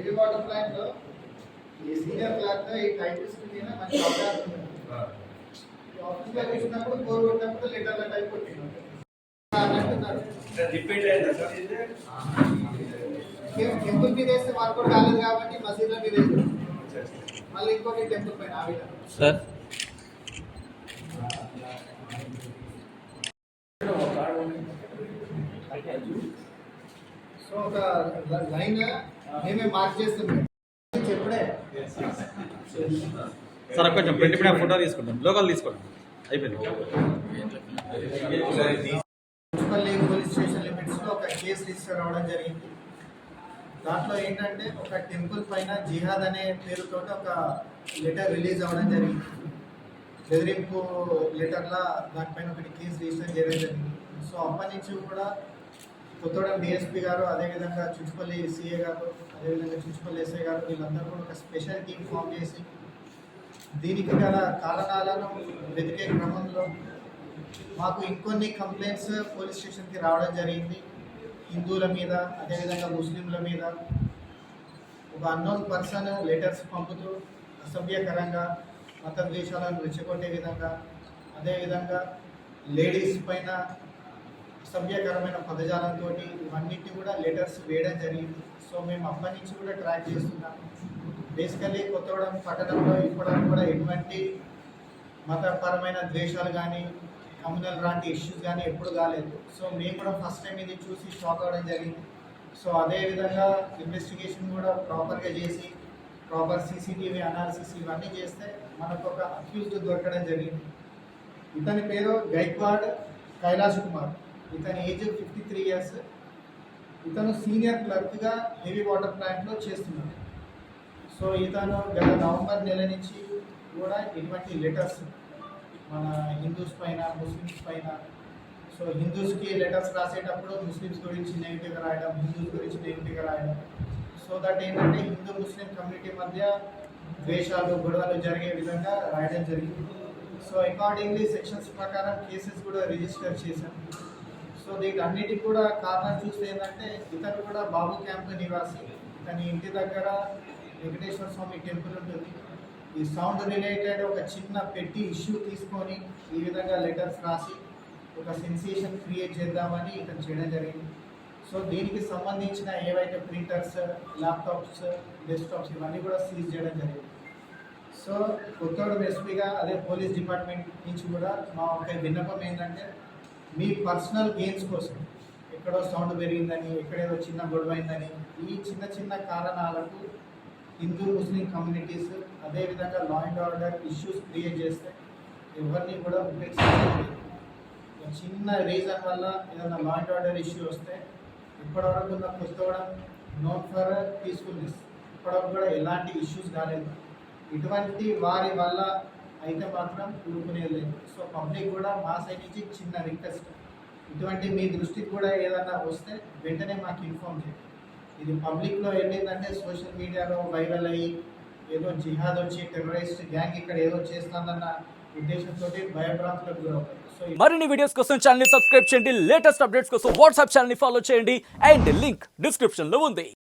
Heavy water plant లో ఈ senior plant లో ఈ టైప్స్ మీద మంచి అవగాహన ఉంది. ఆఫీస్ లో చూసినప్పుడు బోర్ కొట్టినప్పుడు లీటర్ల టైప్ కొట్టింది టెంపుల్ మీద వేస్తే వర్కౌట్ కాలేదు కాబట్టి మసీదుల మీద మళ్ళీ ఇంకోటి టెంపుల్ పైన ఆ విధంగా సార్ సో ఒక లైన్ మేమే మార్క్ చేస్తున్నాం చెప్పుడే సార్ కొంచెం ప్రింట్ మీద ఫోటో తీసుకుంటాం లోకల్ తీసుకుంటాం అయిపోయింది. మున్సిపల్ పోలీస్ స్టేషన్ లిమిట్స్ లో ఒక కేసు రిజిస్టర్ అవ్వడం జరిగింది. దాంట్లో ఏంటంటే ఒక టెంపుల్ పైన జిహాద్ అనే పేరుతో ఒక లెటర్ రిలీజ్ అవ్వడం జరిగింది. బెదిరింపు లెటర్లా దానిపైన ఒకటి కేసు రిజిస్టర్ చేయడం జరిగింది. సో అప్పటి నుంచి కూడా కొత్తగూడెం డిఎస్పీ గారు, అదేవిధంగా చుంచుపల్లి సిఏ గారు, అదేవిధంగా చుంచుపల్లి ఎస్ఐ గారు వీళ్ళందరూ కూడా ఒక స్పెషల్ టీం ఫామ్ చేసి దీనికి గల కారణాలను వెతికే క్రమంలో మాకు ఇంకొన్ని కంప్లైంట్స్ పోలీస్ స్టేషన్కి రావడం జరిగింది. హిందువుల మీద, అదేవిధంగా ముస్లింల మీద ఒక అన్నోన్ పర్సన్ లెటర్స్ పంపుతూ అసభ్యకరంగా మత ద్వేషాలను రెచ్చగొట్టే విధంగా, అదేవిధంగా లేడీస్ పైన అసభ్యకరమైన పదజాలంతో ఇవన్నిటిని కూడా లెటర్స్ వేయడం జరిగింది. సో మేము అప్పటి నుంచి కూడా ట్రాక్ చేస్తున్నాము. బేసికలీ కొత్తగూడెం పట్టణంలో ఇప్పటివరకు కూడా ఎటువంటి మతపరమైన ద్వేషాలు కానీ కమ్యూనల్ లాంటి ఇష్యూస్ కానీ ఎప్పుడు కాలేదు. సో మేము కూడా ఫస్ట్ టైం ఇది చూసి షాక్ అవ్వడం జరిగింది. సో అదేవిధంగా ఇన్వెస్టిగేషన్ కూడా ప్రాపర్గా చేసి ప్రాపర్ సీసీటీవీ అనాలిసిస్ ఇవన్నీ చేస్తే మనకు ఒక అక్యూజ్డ్ దొరకడం జరిగింది. ఇతని పేరు గైక్వాడ్ కైలాష్ కుమార్. ఇతని ఏజ్ 53 years. ఇతను సీనియర్ క్లర్క్గా హెవీ వాటర్ ప్లాంట్లో చేస్తున్నాడు. సో ఇతను గత నవంబర్ నెల నుంచి కూడా ఇటువంటి లెటర్స్ మన హిందూస్ పైన, ముస్లిమ్స్ పైన, సో హిందూస్కి లెటర్స్ రాసేటప్పుడు ముస్లిమ్స్ గురించి నెగిటివ్గా రాయడం, హిందూస్ గురించి నెగిటివ్గా రాయడం, సో దట్ ఏంటంటే హిందూ ముస్లిం కమ్యూనిటీ మధ్య ద్వేషాలు, గొడవలు జరిగే విధంగా రాయడం జరిగింది. సో అకార్డింగ్లీ సెక్షన్స్ ప్రకారం కేసెస్ కూడా రిజిస్టర్ చేశాం. సో వీటన్నిటికి కూడా కారణం చూస్తే ఏంటంటే ఇతను కూడా బాబు క్యాంప్ నివాసి. ఇతని ఇంటి దగ్గర వెంకటేశ్వర స్వామి టెంపుల్ ఉంటుంది. ఈ సౌండ్ రిలేటెడ్ ఒక చిన్న పెట్టి ఇష్యూ తీసుకొని ఈ విధంగా లెటర్స్ రాసి ఒక సెన్సేషన్ క్రియేట్ చేద్దామని ఇతను చేయడం జరిగింది. సో దీనికి సంబంధించిన ఏవైతే ప్రింటర్స్, ల్యాప్టాప్స్, డెస్క్టాప్స్ ఇవన్నీ కూడా సీజ్ చేయడం జరిగింది. సో కొత్తగూడెం ఎస్పీగా అదే పోలీస్ డిపార్ట్మెంట్ నుంచి కూడా మా ఒక విన్నపం ఏంటంటే మీ పర్సనల్ గెయిన్స్ కోసం ఎక్కడో సౌండ్ పెరిగిందని, ఎక్కడేదో చిన్న గొడవ అయిందని, ఈ చిన్న చిన్న కారణాలకు హిందూ ముస్లిం కమ్యూనిటీస్ అదేవిధంగా law and order issues create చేస్తే ఎవరిని కూడా ఉపేక్షించలేదు. చిన్న రీజన్ వల్ల ఏదైనా లా అండ్ ఆర్డర్ ఇష్యూ వస్తే ఇప్పటివరకు ఉన్న కొత్తగూడెం నోట్ ఫర్ పీస్ఫుల్నెస్, ఇప్పటివరకు కూడా ఎలాంటి ఇష్యూస్ కాలేదు. ఇటువంటి వారి వల్ల అయితే మాత్రం ఊరుకునేది లేదు. సో పబ్లిక్ కూడా మా సైడ్ నుంచి చిన్న రిక్వెస్ట్, ఇటువంటి మీ దృష్టికి కూడా ఏదన్నా వస్తే వెంటనే మాకు ఇన్ఫార్మ్ చేయండి. ఇది పబ్లిక్లో వెళ్ళిందంటే సోషల్ మీడియాలో వైరల్ అయ్యి ఏదో జిహాద్ వచ్చి టెర్రరిస్ట్ గ్యాంగ్ ఇక్కడ ఏదో చేస్తుందన్న ఉద్దేశంతో భయభ్రాంతులకు గురవుతారు. సో మరిన్ని వీడియోస్ కోసం ఛానల్ ని సబ్స్క్రైబ్ చేయండి. లేటెస్ట్ అప్డేట్స్ కోసం వాట్సాప్ ఛానల్ ని ఫాలో చేయండి. అండ్ లింక్ డిస్క్రిప్షన్ లో ఉంది.